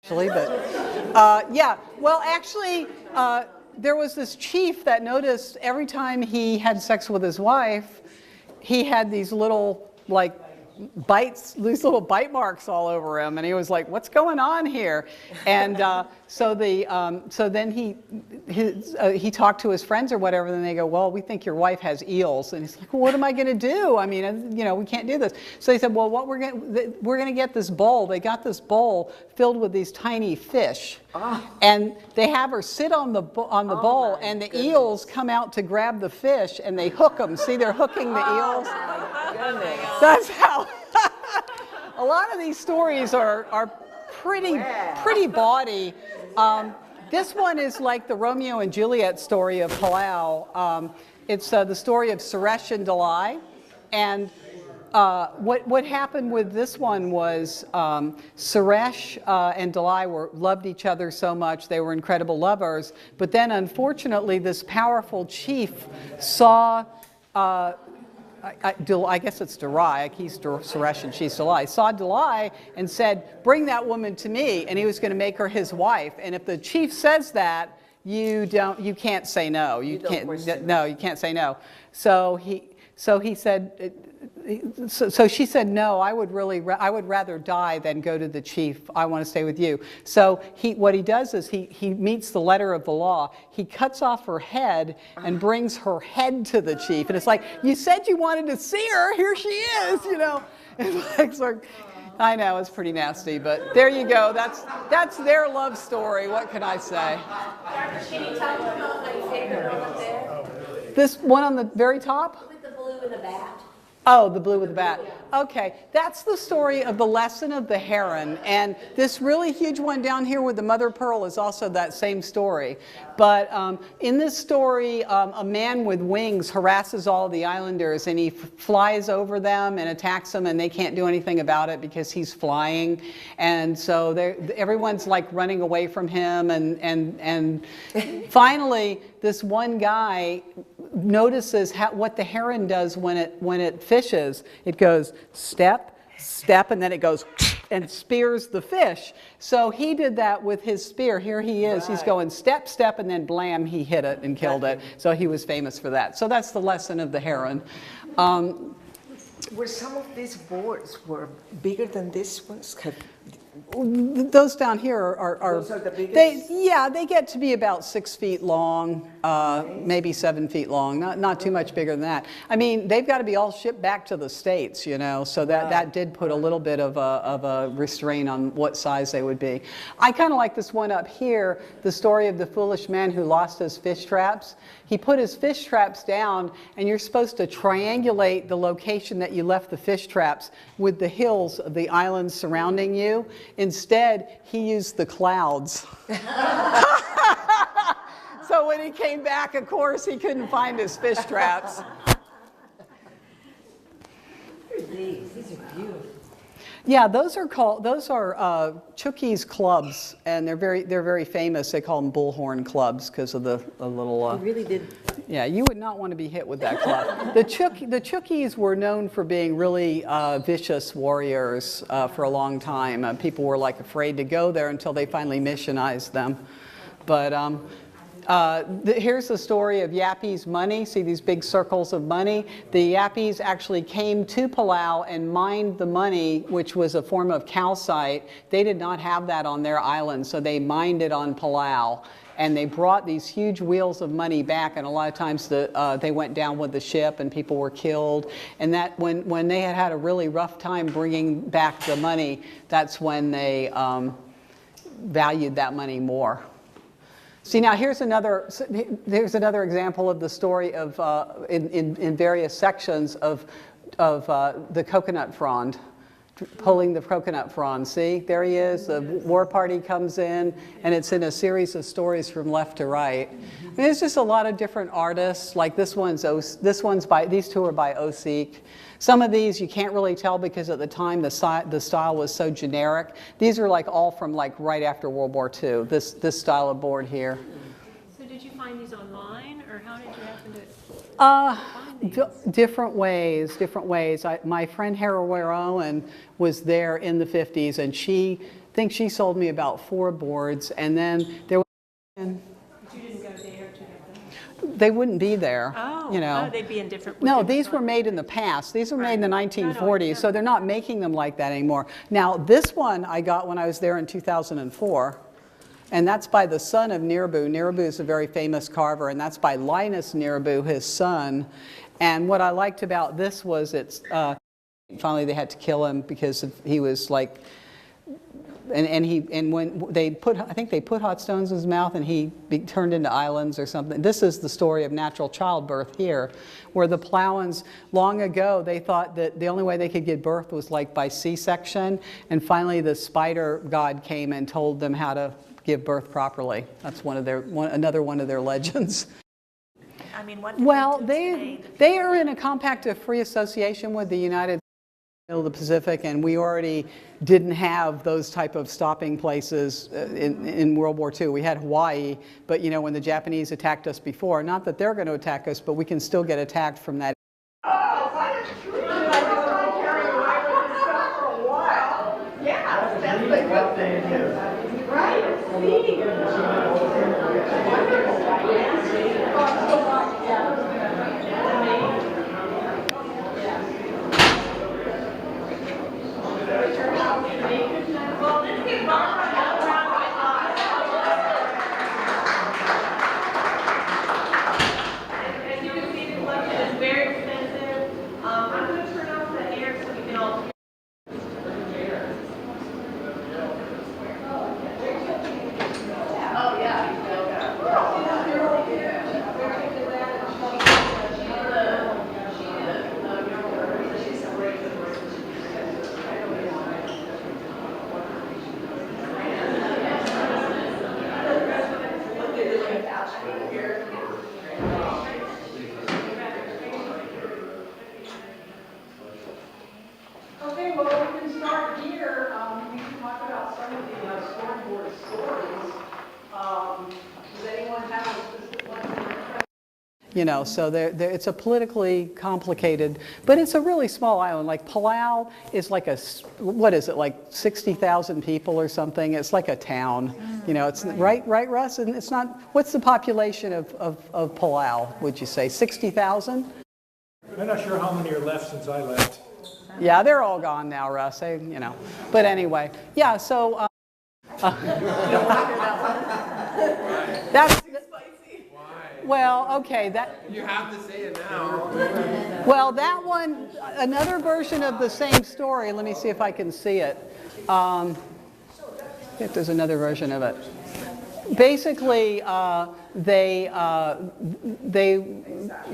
actually, but yeah. Well, actually, there was this chief that noticed every time he had sex with his wife, he had these little bites, these little bite marks all over him, and he was like, "What's going on here?" And so then he talked to his friends or whatever, and they go, "Well, we think your wife has eels," and he's like, "Well, what am I going to do? I mean, we can't do this." So they said, "Well, what we're going to get this bowl." They got this bowl filled with these tiny fish, and they have her sit on the bowl, and the eels come out to grab the fish, and they hook them. See, they're hooking the eels. That's how. A lot of these stories are pretty bawdy. This one is like the Romeo and Juliet story of Palau. It's the story of Suresh and Dalai, and what happened with this one was Suresh and Dalai loved each other so much. They were incredible lovers, but then unfortunately this powerful chief saw I guess it's Dalai, he's Suresh and she's Dalai, saw Dalai and said, "Bring that woman to me," and he was going to make her his wife. And if the chief says that, you can't say no. You can't say no. So he said, so she said, "No, I would rather die than go to the chief. I want to stay with you." So what he does is he meets the letter of the law. He cuts off her head and brings her head to the chief. And it's like, "You said you wanted to see her. Here she is." It's like, I know, it's pretty nasty, but there you go. That's their love story. What can I say? Can you tell me about my favorite one up there? This one on the very top? With the blue and the bat. Oh, the blue with the bat. Okay, that's the story of the lesson of the heron. And this really huge one down here with the mother pearl is also that same story. But in this story, a man with wings harasses all the islanders, and he flies over them and attacks them, and they can't do anything about it because he's flying. And so everyone's like running away from him. And finally, this one guy notices what the heron does when it fishes. It goes step, step, and then it goes and spears the fish. So he did that with his spear. Here he is. Right. He's going step, step, and then blam, he hit it and killed it. So he was famous for that. So that's the lesson of the heron. Were some of these boards bigger than these ones? Those down here are Those are the biggest? They get to be about 6 feet long, maybe 7 feet long, not too much bigger than that. I mean, they've got to be all shipped back to the States, so that did put a little bit of a restraint on what size they would be. I kind of like this one up here, the story of the foolish man who lost his fish traps. He put his fish traps down, and you're supposed to triangulate the location that you left the fish traps with the hills of the islands surrounding you. Instead, he used the clouds. So when he came back, of course, he couldn't find his fish traps. These are beautiful. Yeah, those are Chuukese clubs, and they're very famous. They call them bullhorn clubs because of the little. He really did. Yeah, you would not want to be hit with that club. The Chuukese were known for being really vicious warriors for a long time. People were afraid to go there until they finally missionized them. But here's the story of Yappi's money. See these big circles of money? The Yappies actually came to Palau and mined the money, which was a form of calcite. They did not have that on their island, so they mined it on Palau. And they brought these huge wheels of money back, and a lot of times they went down with the ship and people were killed. And that when they had a really rough time bringing back the money, that's when they valued that money more. See, now here's another example of the story of in various sections of the coconut frond, pulling the coconut frond. See, there he is. The war party comes in, and it's in a series of stories from left to right. I mean, there's just a lot of different artists. Like these two are by Osik. Some of these you can't really tell because at the time the style was so generic. These are all from right after World War II. This style of board here. So did you find these online, or how did you happen to find these? Different ways. My friend Hera Ware Owen was there in the 50s, and she think she sold me about 4 boards, and then there was, You didn't go there to get them? they wouldn't be there, Oh, you know. oh, they'd be in different. No, different these were sizes. made in the past. These were made in the No, 1940s, so they're not making them like that anymore. Now, this one I got when I was there in 2004, and that's by the son of Nirabu. Nirabu is a very famous carver, and that's by Linus Nirabu, his son. And what I liked about this was it's, finally they had to kill him because he was like, and when they put, I think they put hot stones in his mouth and he turned into islands or something. This is the story of natural childbirth here, where the Plowans, long ago, they thought that the only way they could give birth was like by C-section, and finally the spider god came and told them how to give birth properly. That's another one of their legends. I mean, what do Well, do they today? they are in a compact of free association with the United States of the Pacific, and we already didn't have those type of stopping places in World War II. We had Hawaii, but you know, when the Japanese attacked us before, not that they're going to attack us, but we can still get attacked from that. Yeah, that's the good thing. Right? As you can see, the collection is very expensive. I'm going to turn off the air so we can all hear. Oh, yeah. Okay, well, we can start here. We can talk about some of the storyboard stories. Does anyone have a specific one? You know, so it's a politically complicated, but it's a really small island. Like Palau is like what is it, like 60,000 people or something? It's like a town. You know, it's right, Russ? And it's not, what's the population of Palau, would you say? 60,000? I'm not sure how many are left since I left. Yeah, they're all gone now, Russ. You know, but anyway, yeah. So that's well, okay. That You have to say it now. well, that one, another version of the same story. Let me see if I can see it. If there's another version of it. Basically,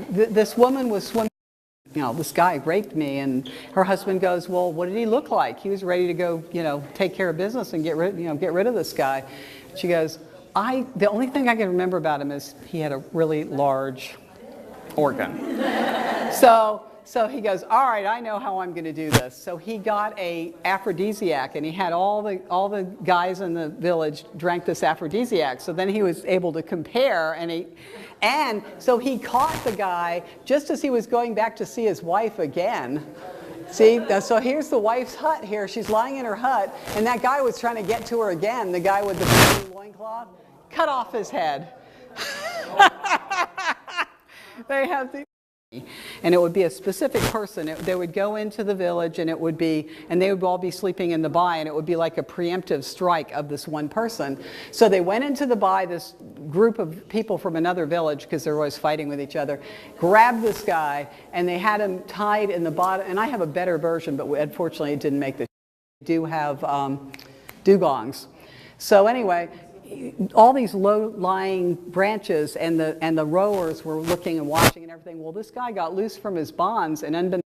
this woman was swimming. You know, this guy raped me, and her husband goes, well, what did he look like? He was ready to go, you know, take care of business and get rid of this guy. She goes, the only thing I can remember about him is he had a really large organ. So he goes, all right, I know how I'm going to do this. So he got a aphrodisiac, and he had all the guys in the village drank this aphrodisiac. So then he was able to compare, and so he caught the guy just as he was going back to see his wife again. See, so here's the wife's hut here. She's lying in her hut, and that guy was trying to get to her again, the guy with the blue loincloth. Cut off his head. They have the... And it would be a specific person. They would go into the village, and they would all be sleeping in the bay, and it would be like a preemptive strike of this one person. So they went into the bay, this group of people from another village, because they're always fighting with each other, grabbed this guy, and they had him tied in the bottom. And I have a better version, but unfortunately it didn't make the. Do have dugongs. So anyway, all these low-lying branches, and the rowers were looking and watching and everything. Well, this guy got loose from his bonds, and unbeknownst